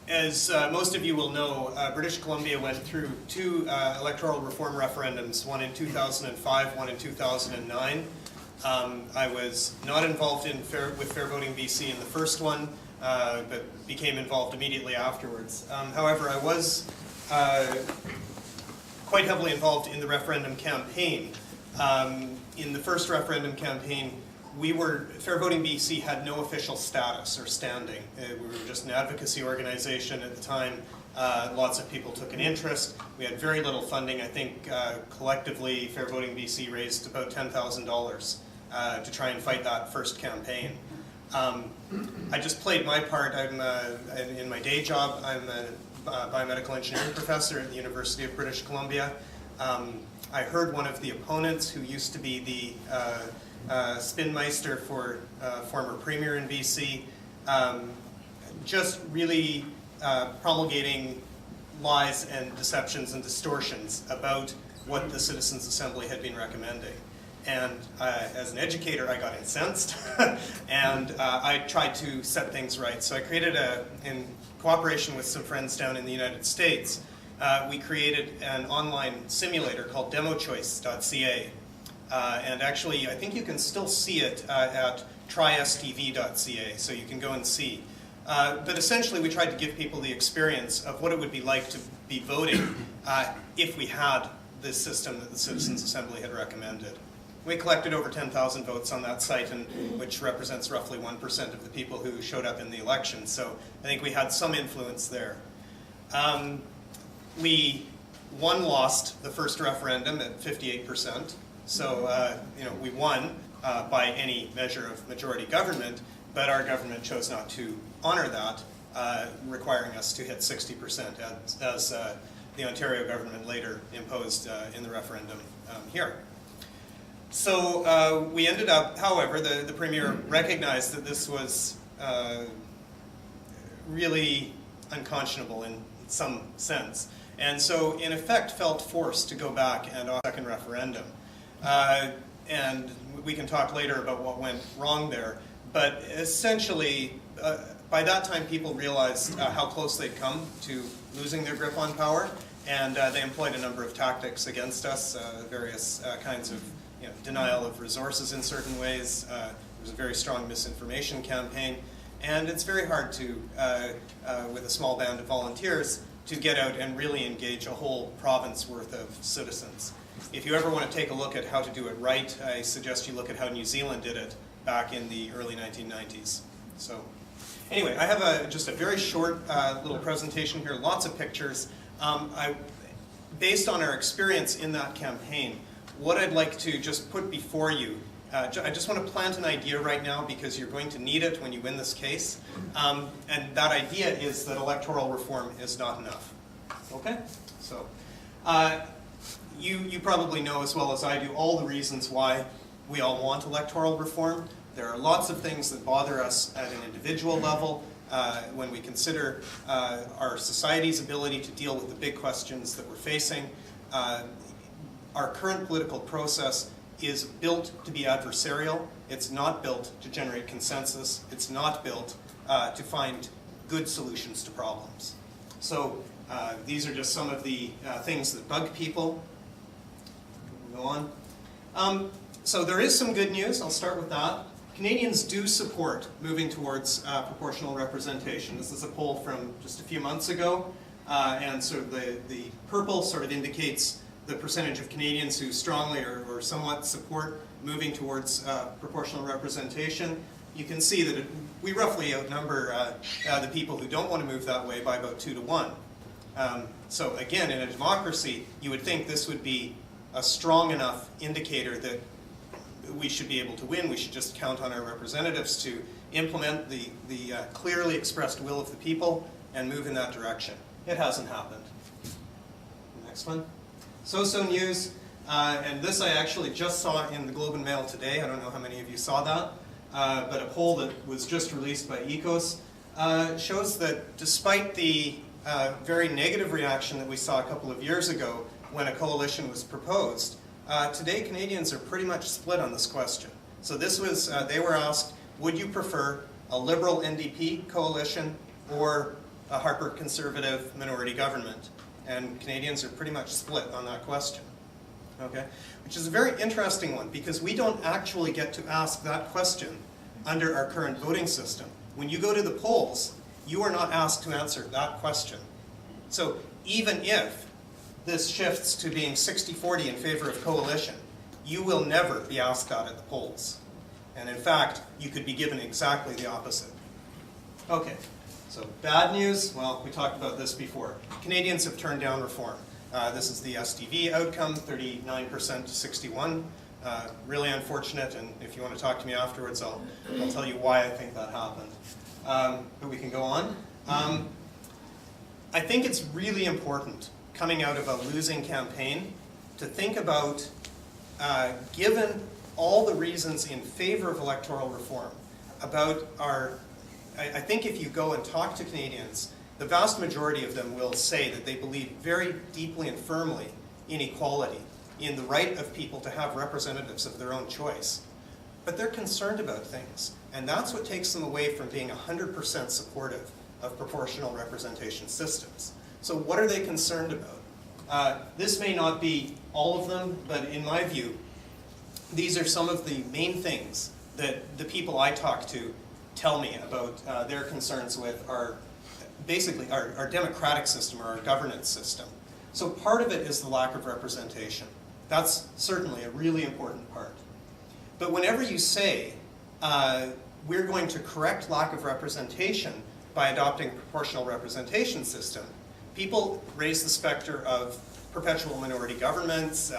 As most of you will know, British Columbia went through two electoral reform referendums, one in 2005, one in 2009. I was not involved with Fair Voting BC in the first one, but became involved immediately afterwards. However, I was quite heavily involved in the referendum campaign. In the first referendum campaign, Fair Voting BC had no official status or standing. We were just an advocacy organization at the time. Lots of people took an interest. We had very little funding. I think collectively Fair Voting BC raised about $10,000 to try and fight that first campaign. I just played my part. In my day job, I'm a biomedical engineering professor at the University of British Columbia. I heard one of the opponents, who used to be the spinmeister for former premier in BC, just really promulgating lies and deceptions and distortions about what the Citizens Assembly had been recommending. And as an educator, I got incensed, and I tried to set things right. So I created, in cooperation with some friends down in the United States, we created an online simulator called demochoice.ca. And actually, I think you can still see it at trystv.ca, so you can go and see. But essentially, we tried to give people the experience of what it would be like to be voting if we had this system that the Citizens Assembly had recommended. We collected over 10,000 votes on that site, which represents roughly 1% of the people who showed up in the election. So I think we had some influence there. We lost the first referendum at 58%. So we won by any measure of majority government, but our government chose not to honor that, requiring us to hit 60%, as the Ontario government later imposed in the referendum here. So we ended up, however, the Premier recognized that this was really unconscionable in some sense, and so in effect felt forced to go back and on a second referendum. And we can talk later about what went wrong there, but essentially by that time people realized how close they'd come to losing their grip on power, and they employed a number of tactics against us, various kinds of denial of resources in certain ways. There was a very strong misinformation campaign, and it's very hard to, with a small band of volunteers, to get out and really engage a whole province worth of citizens. If you ever want to take a look at how to do it right, I suggest you look at how New Zealand did it back in the early 1990s. So anyway, I have just a very short little presentation here, lots of pictures. Based on our experience in that campaign, what I'd like to just put before you, I just want to plant an idea right now because you're going to need it when you win this case. And that idea is that electoral reform is not enough. Okay? So you probably know as well as I do all the reasons why we all want electoral reform. There are lots of things that bother us at an individual level when we consider our society's ability to deal with the big questions that we're facing. Our current political process is built to be adversarial. It's not built to generate consensus. It's not built to find good solutions to problems. So these are just some of the things that bug people. Go on. So there is some good news. I'll start with that. Canadians do support moving towards proportional representation. This is a poll from just a few months ago, and sort of the purple sort of indicates the percentage of Canadians who strongly or somewhat support moving towards proportional representation. You can see that we roughly outnumber the people who don't want to move that way by about 2 to 1. So again, in a democracy, you would think this would be a strong enough indicator that we should be able to win. We should just count on our representatives to implement the clearly expressed will of the people and move in that direction. It hasn't happened. Next one. So-so news, and this I actually just saw in the Globe and Mail today. I don't know how many of you saw that, but a poll that was just released by ECOS shows that despite the very negative reaction that we saw a couple of years ago when a coalition was proposed, today Canadians are pretty much split on this question. So this was, they were asked, would you prefer a Liberal NDP coalition or a Harper conservative minority government. And Canadians are pretty much split on that question. Okay? Which is a very interesting one, because we don't actually get to ask that question under our current voting system. When you go to the polls, you are not asked to answer that question. So even if this shifts to being 60-40 in favor of coalition, you will never be asked that at the polls. And in fact, you could be given exactly the opposite. Okay, so bad news, well, we talked about this before. Canadians have turned down reform. This is the SDV outcome, 39% to 61. Really unfortunate, and if you want to talk to me afterwards, I'll tell you why I think that happened. But we can go on. I think it's really important, coming out of a losing campaign, to think about, given all the reasons in favor of electoral reform, about I think if you go and talk to Canadians, the vast majority of them will say that they believe very deeply and firmly in equality, in the right of people to have representatives of their own choice. But they're concerned about things, and that's what takes them away from being 100% supportive of proportional representation systems. So what are they concerned about? This may not be all of them, but in my view, these are some of the main things that the people I talk to tell me about their concerns with basically our democratic system, or our governance system. So part of it is the lack of representation. That's certainly a really important part. But whenever you say, we're going to correct lack of representation by adopting a proportional representation system, people raise the specter of perpetual minority governments.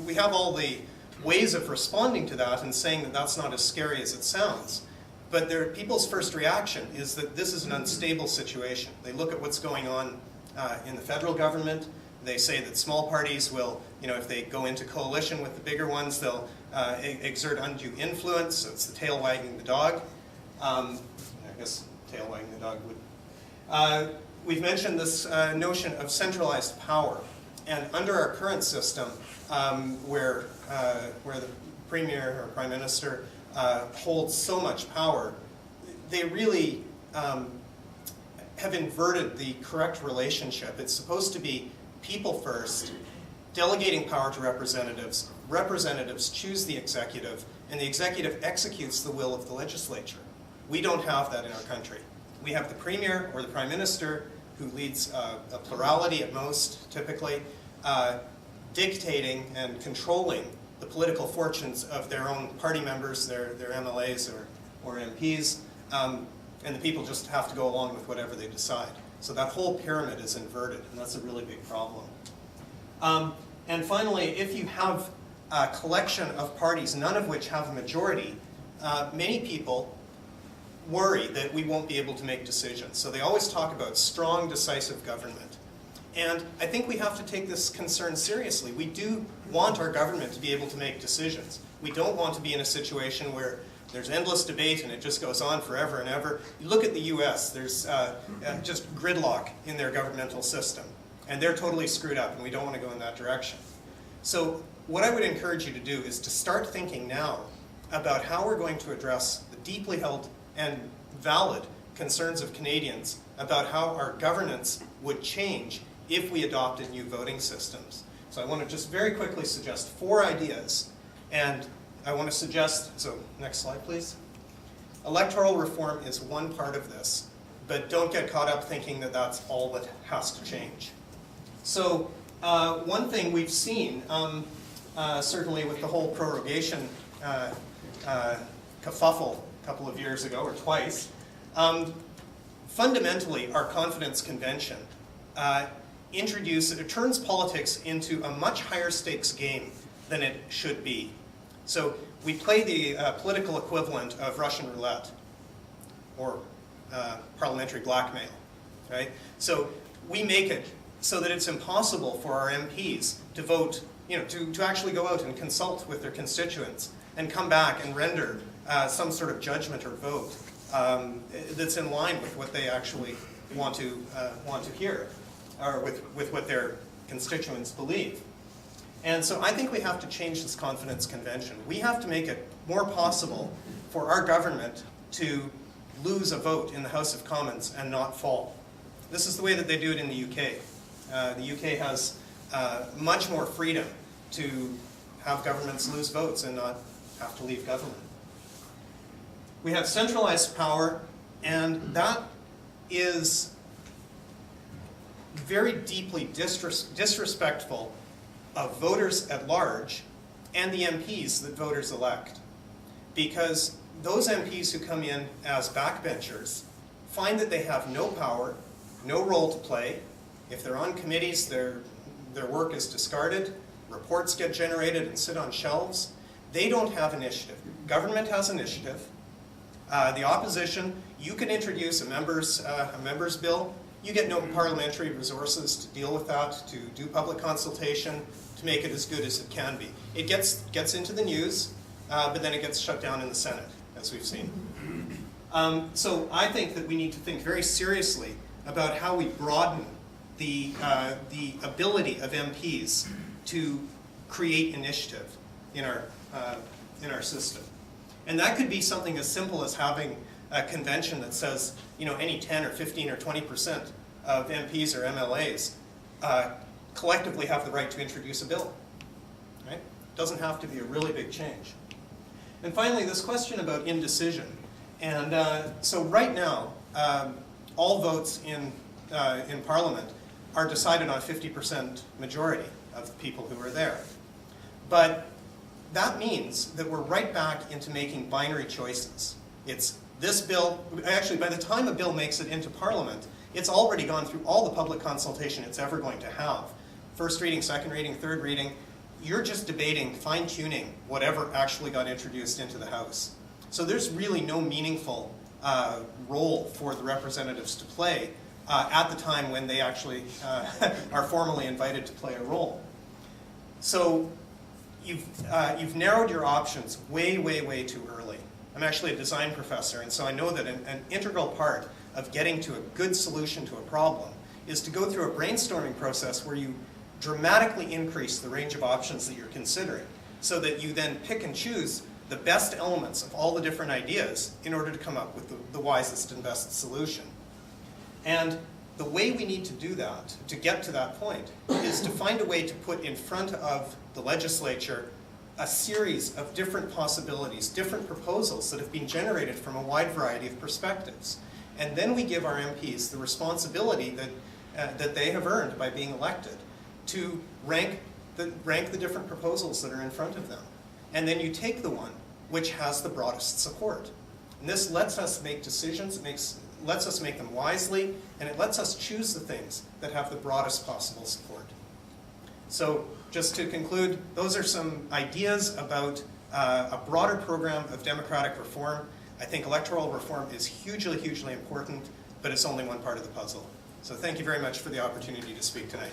We have all the ways of responding to that and saying that that's not as scary as it sounds. But people's first reaction is that this is an unstable situation. They look at what's going on in the federal government. They say that small parties will, if they go into coalition with the bigger ones, they'll exert undue influence. So it's the tail wagging the dog. I guess tail wagging the dog would. We've mentioned this notion of centralized power. And under our current system, where the Premier or Prime Minister holds so much power, they really have inverted the correct relationship. It's supposed to be people first, delegating power to representatives. Representatives choose the executive, and the executive executes the will of the legislature. We don't have that in our country. We have the Premier or the Prime Minister, who leads a plurality at most, typically, dictating and controlling the political fortunes of their own party members, their MLAs or MPs, and the people just have to go along with whatever they decide. So that whole pyramid is inverted, and that's a really big problem. And finally, if you have a collection of parties, none of which have a majority, many people worry that we won't be able to make decisions. So they always talk about strong, decisive government. And I think we have to take this concern seriously. We do want our government to be able to make decisions. We don't want to be in a situation where there's endless debate and it just goes on forever and ever. You look at the US, there's just gridlock in their governmental system. And they're totally screwed up, and we don't want to go in that direction. So what I would encourage you to do is to start thinking now about how we're going to address the deeply held and valid concerns of Canadians about how our governance would change if we adopted new voting systems. So I want to just very quickly suggest 4 ideas. And I want to suggest, so next slide please. Electoral reform is one part of this, but don't get caught up thinking that that's all that has to change. So one thing we've seen, certainly with the whole prorogation kerfuffle a couple of years ago, or twice, fundamentally our confidence convention it turns politics into a much higher stakes game than it should be. So we play the political equivalent of Russian roulette, or parliamentary blackmail, right? So we make it so that it's impossible for our MPs to vote, to actually go out and consult with their constituents and come back and render some sort of judgment or vote that's in line with what they actually want to hear, or with what their constituents believe. And so I think we have to change this confidence convention. We have to make it more possible for our government to lose a vote in the House of Commons and not fall. This is the way that they do it in the UK. The UK has much more freedom to have governments lose votes and not have to leave government. We have centralized power, and that is very deeply disrespectful of voters at large and the MPs that voters elect. Because those MPs who come in as backbenchers find that they have no power, no role to play. If they're on committees, their work is discarded, reports get generated and sit on shelves. They don't have initiative. Government has initiative. The opposition, you can introduce a member's bill. You get no parliamentary resources to deal with that, to do public consultation, to make it as good as it can be. It gets into the news, but then it gets shut down in the Senate, as we've seen. So I think that we need to think very seriously about how we broaden the ability of MPs to create initiative in our system. And that could be something as simple as having a convention that says, you know, any 10 or 15 or 20% of MPs or MLAs collectively have the right to introduce a bill. Right? It doesn't have to be a really big change. And finally, this question about indecision. And so right now, all votes in Parliament are decided on 50% majority of the people who are there. But that means that we're right back into making binary choices. It's this bill, actually by the time a bill makes it into Parliament, it's already gone through all the public consultation it's ever going to have. First reading, second reading, third reading. You're just debating, fine-tuning whatever actually got introduced into the House. So there's really no meaningful role for the representatives to play at the time when they actually are formally invited to play a role. So you've narrowed your options way, way, way too early. I'm actually a design professor, and so I know that an integral part of getting to a good solution to a problem is to go through a brainstorming process where you dramatically increase the range of options that you're considering, so that you then pick and choose the best elements of all the different ideas in order to come up with the wisest and best solution. And the way we need to do that, to get to that point, is to find a way to put in front of the legislature a series of different possibilities, different proposals that have been generated from a wide variety of perspectives. And then we give our MPs the responsibility that they have earned by being elected to rank the different proposals that are in front of them. And then you take the one which has the broadest support. And this lets us make decisions, lets us make them wisely, and it lets us choose the things that have the broadest possible support. So just to conclude, those are some ideas about a broader program of democratic reform. I think electoral reform is hugely, hugely important, but it's only one part of the puzzle. So thank you very much for the opportunity to speak tonight.